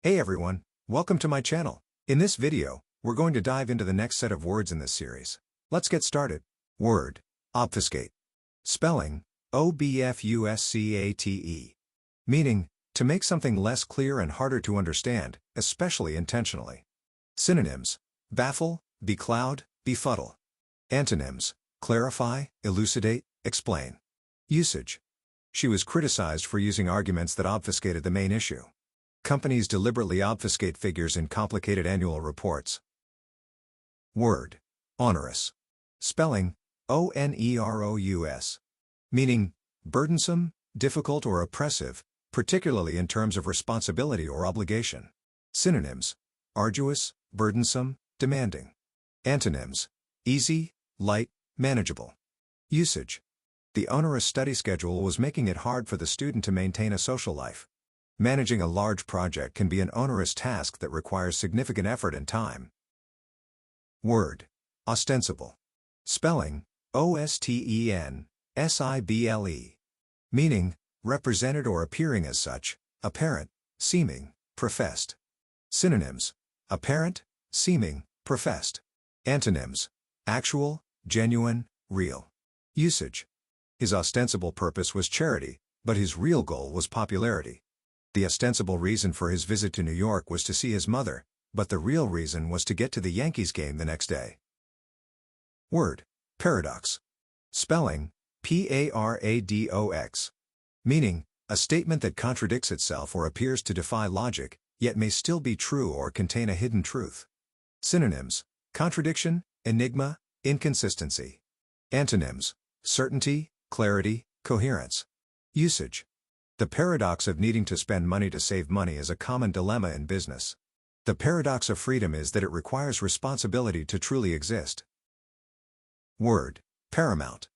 Hey everyone, welcome to my channel. In this video, we're going to dive into the next set of words in this series. Let's get started. Word, obfuscate. Spelling, obfuscate. Meaning, to make something less clear and harder to understand, especially intentionally. Synonyms, baffle, becloud, befuddle. Antonyms, clarify, elucidate, explain. Usage. She was criticized for using arguments that obfuscated the main issue. Companies deliberately obfuscate figures in complicated annual reports. Word, onerous. Spelling, onerous. Meaning, burdensome, difficult or oppressive, particularly in terms of responsibility or obligation. Synonyms, arduous, burdensome, demanding. Antonyms, easy, light, manageable. Usage. The onerous study schedule was making it hard for the student to maintain a social life. Managing a large project can be an onerous task that requires significant effort and time. Word, ostensible. Spelling, ostensible. Meaning, represented or appearing as such, apparent, seeming, professed. Synonyms, apparent, seeming, professed. Antonyms, actual, genuine, real. Usage. His ostensible purpose was charity, but his real goal was popularity. The ostensible reason for his visit to New York was to see his mother, but the real reason was to get to the Yankees game the next day. Word, paradox. Spelling, paradox. Meaning, a statement that contradicts itself or appears to defy logic, yet may still be true or contain a hidden truth. Synonyms, contradiction, enigma, inconsistency. Antonyms, certainty, clarity, coherence. Usage. The paradox of needing to spend money to save money is a common dilemma in business. The paradox of freedom is that it requires responsibility to truly exist. Word, paramount.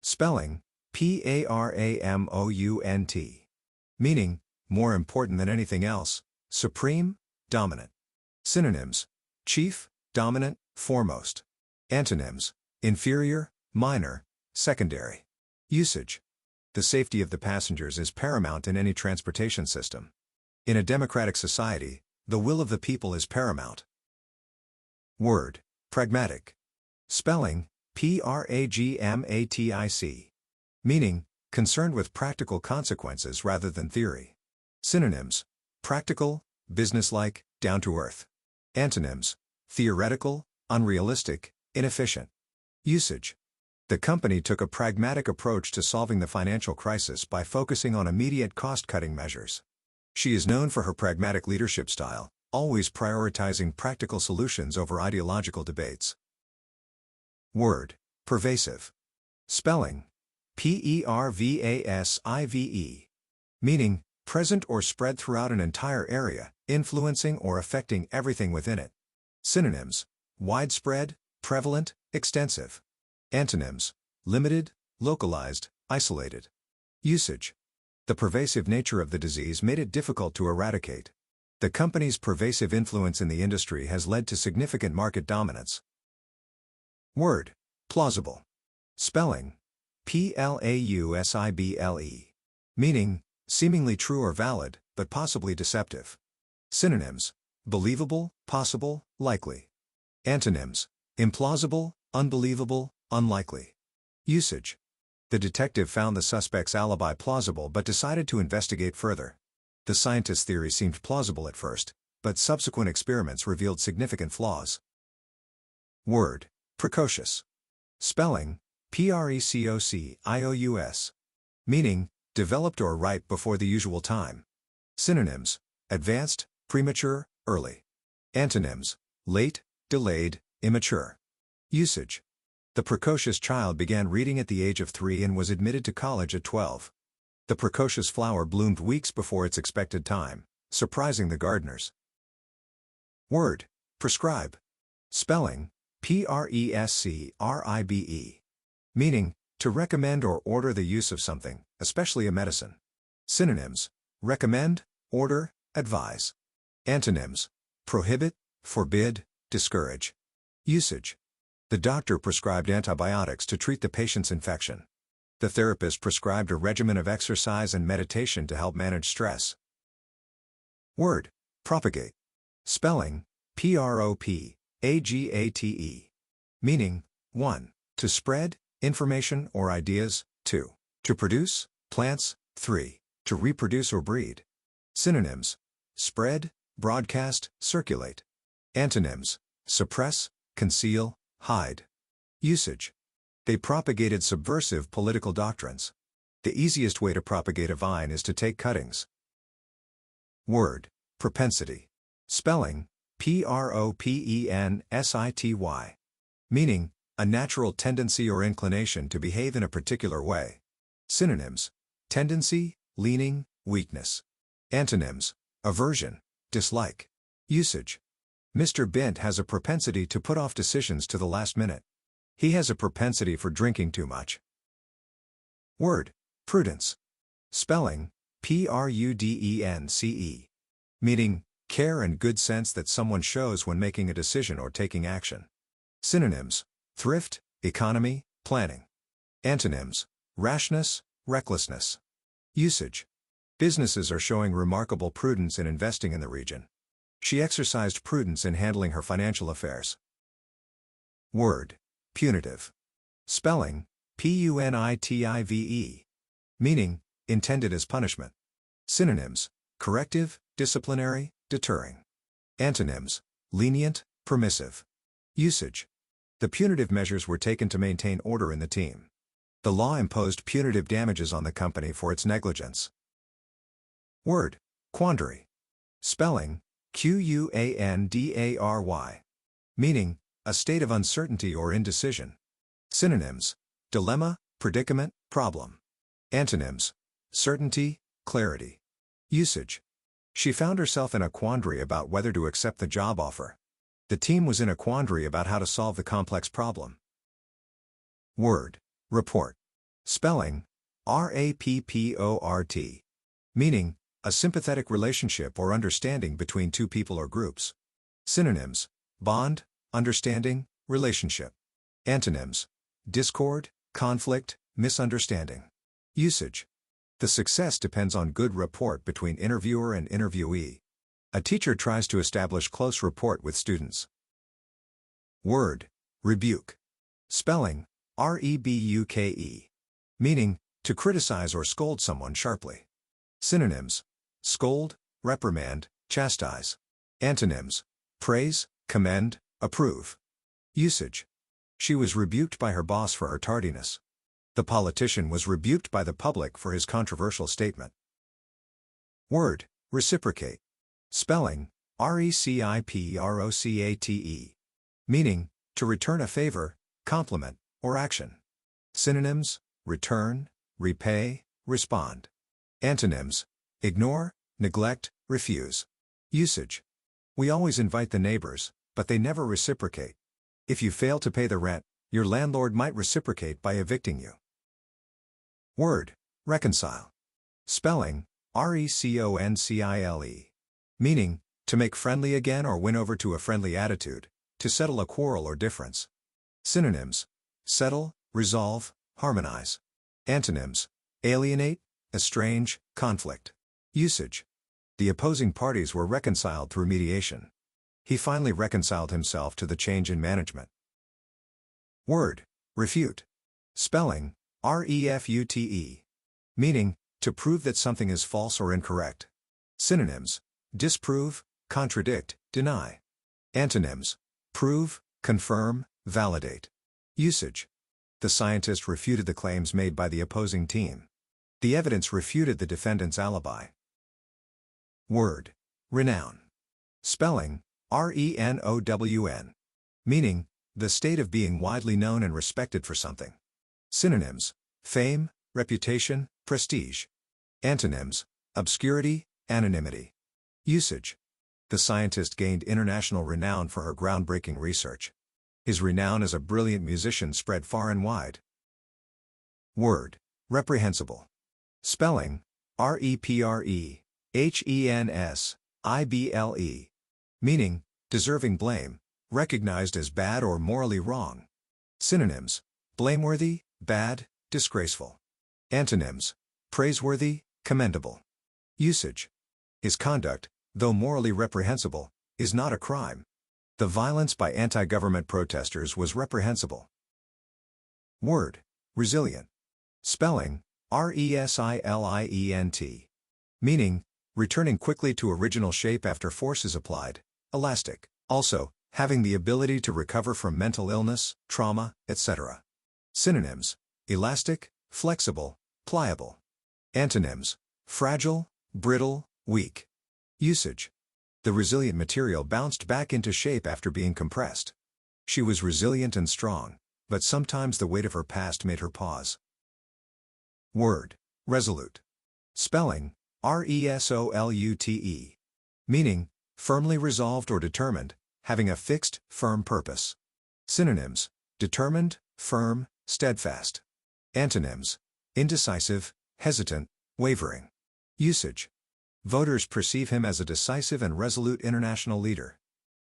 Spelling, paramount. Meaning, more important than anything else, supreme, dominant. Synonyms, chief, dominant, foremost. Antonyms, inferior, minor, secondary. Usage. The safety of the passengers is paramount in any transportation system. In a democratic society, the will of the people is paramount. Word, pragmatic. Spelling, pragmatic. Meaning, concerned with practical consequences rather than theory. Synonyms, practical, businesslike, down-to-earth. Antonyms, theoretical, unrealistic, inefficient. Usage. The company took a pragmatic approach to solving the financial crisis by focusing on immediate cost-cutting measures. She is known for her pragmatic leadership style, always prioritizing practical solutions over ideological debates. Word, pervasive. Spelling, pervasive. Meaning, present or spread throughout an entire area, influencing or affecting everything within it. Synonyms, widespread, prevalent, extensive. Antonyms, limited, localized, isolated. Usage. The pervasive nature of the disease made it difficult to eradicate. The company's pervasive influence in the industry has led to significant market dominance. Word, plausible. Spelling, plausible. Meaning, seemingly true or valid, but possibly deceptive. Synonyms, believable, possible, likely. Antonyms, implausible, unbelievable, unlikely. Usage. The detective found the suspect's alibi plausible but decided to investigate further. The scientist's theory seemed plausible at first, but subsequent experiments revealed significant flaws. Word, precocious. Spelling, precocious. Meaning, developed or ripe before the usual time. Synonyms, advanced, premature, early. Antonyms, late, delayed, immature. Usage. The precocious child began reading at the age of 3 and was admitted to college at 12. The precocious flower bloomed weeks before its expected time, surprising the gardeners. Word, prescribe. Spelling, prescribe. Meaning, to recommend or order the use of something, especially a medicine. Synonyms, recommend, order, advise. Antonyms, prohibit, forbid, discourage. Usage. The doctor prescribed antibiotics to treat the patient's infection. The therapist prescribed a regimen of exercise and meditation to help manage stress. Word, propagate. Spelling, propagate. Meaning, 1. To spread information or ideas, 2. To produce plants, 3. To reproduce or breed. Synonyms: spread, broadcast, circulate. Antonyms: suppress, conceal, hide. Usage: they propagated subversive political doctrines. The easiest way to propagate a vine is to take cuttings. Word: propensity. Spelling, propensity. Meaning, a natural tendency or inclination to behave in a particular way. Synonyms: tendency, leaning, weakness. Antonyms: aversion, dislike. Usage: Mr. Bint has a propensity to put off decisions to the last minute. He has a propensity for drinking too much. Word: prudence. Spelling, prudence. Meaning, care and good sense that someone shows when making a decision or taking action. Synonyms: thrift, economy, planning. Antonyms: rashness, recklessness. Usage: businesses are showing remarkable prudence in investing in the region. She exercised prudence in handling her financial affairs. Word: punitive. Spelling, punitive. Meaning, intended as punishment. Synonyms: corrective, disciplinary, deterring. Antonyms: lenient, permissive. Usage: the punitive measures were taken to maintain order in the team. The law imposed punitive damages on the company for its negligence. Word: quandary. Spelling, quandary. Meaning, a state of uncertainty or indecision. Synonyms: dilemma, predicament, problem. Antonyms: certainty, clarity. Usage: she found herself in a quandary about whether to accept the job offer. The team was in a quandary about how to solve the complex problem. Word: report. Spelling, rapport. Meaning, a sympathetic relationship or understanding between two people or groups. Synonyms: bond, understanding, relationship. Antonyms: discord, conflict, misunderstanding. Usage: the success depends on good rapport between interviewer and interviewee. A teacher tries to establish close rapport with students. Word: rebuke. Spelling, rebuke. Meaning, to criticize or scold someone sharply. Synonyms: scold, reprimand, chastise. Antonyms: praise, commend, approve. Usage: she was rebuked by her boss for her tardiness. The politician was rebuked by the public for his controversial statement. Word: reciprocate. Spelling, reciprocate. Meaning, to return a favor, compliment, or action. Synonyms: return, repay, respond. Antonyms: ignore, neglect, refuse. Usage: we always invite the neighbors, but they never reciprocate. If you fail to pay the rent, your landlord might reciprocate by evicting you. Word: reconcile. Spelling, reconcile. Meaning, to make friendly again or win over to a friendly attitude, to settle a quarrel or difference. Synonyms: settle, resolve, harmonize. Antonyms: alienate, estrange, conflict. Usage: the opposing parties were reconciled through mediation. He finally reconciled himself to the change in management. Word: refute. Spelling, refute. Meaning, to prove that something is false or incorrect. Synonyms: disprove, contradict, deny. Antonyms: prove, confirm, validate. Usage: the scientist refuted the claims made by the opposing team. The evidence refuted the defendant's alibi. Word: renown. Spelling, renown. Meaning, the state of being widely known and respected for something. Synonyms: fame, reputation, prestige. Antonyms: obscurity, anonymity. Usage: the scientist gained international renown for her groundbreaking research. His renown as a brilliant musician spread far and wide. Word: reprehensible. Spelling, reprehensible. Meaning, deserving blame, recognized as bad or morally wrong. Synonyms: blameworthy, bad, disgraceful. Antonyms: praiseworthy, commendable. Usage: his conduct, though morally reprehensible, is not a crime. The violence by anti-government protesters was reprehensible. Word: resilient. Spelling: resilient. Meaning: returning quickly to original shape after force is applied. Elastic. Also, having the ability to recover from mental illness, trauma, etc. Synonyms: elastic, flexible, pliable. Antonyms: fragile, brittle, weak. Usage: the resilient material bounced back into shape after being compressed. She was resilient and strong, but sometimes the weight of her past made her pause. Word: resolute. Spelling: resolute. Meaning: firmly resolved or determined, having a fixed, firm purpose. Synonyms: determined, firm, steadfast. Antonyms: indecisive, hesitant, wavering. Usage: voters perceive him as a decisive and resolute international leader.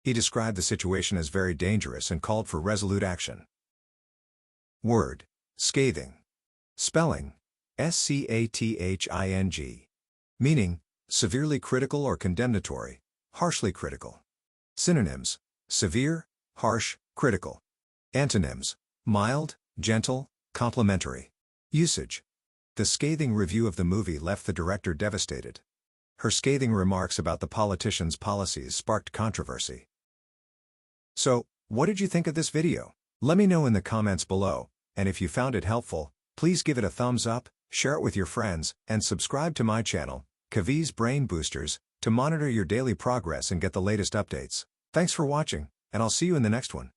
He described the situation as very dangerous and called for resolute action. Word: scathing. Spelling: scathing. Meaning: severely critical or condemnatory, harshly critical. Synonyms: severe, harsh, critical. Antonyms: mild, gentle, complimentary. Usage: the scathing review of the movie left the director devastated. Her scathing remarks about the politician's policies sparked controversy. So, what did you think of this video? Let me know in the comments below, and if you found it helpful, please give it a thumbs up, share it with your friends, and subscribe to my channel, Kavi's Brain Boosters, to monitor your daily progress and get the latest updates. Thanks for watching, and I'll see you in the next one.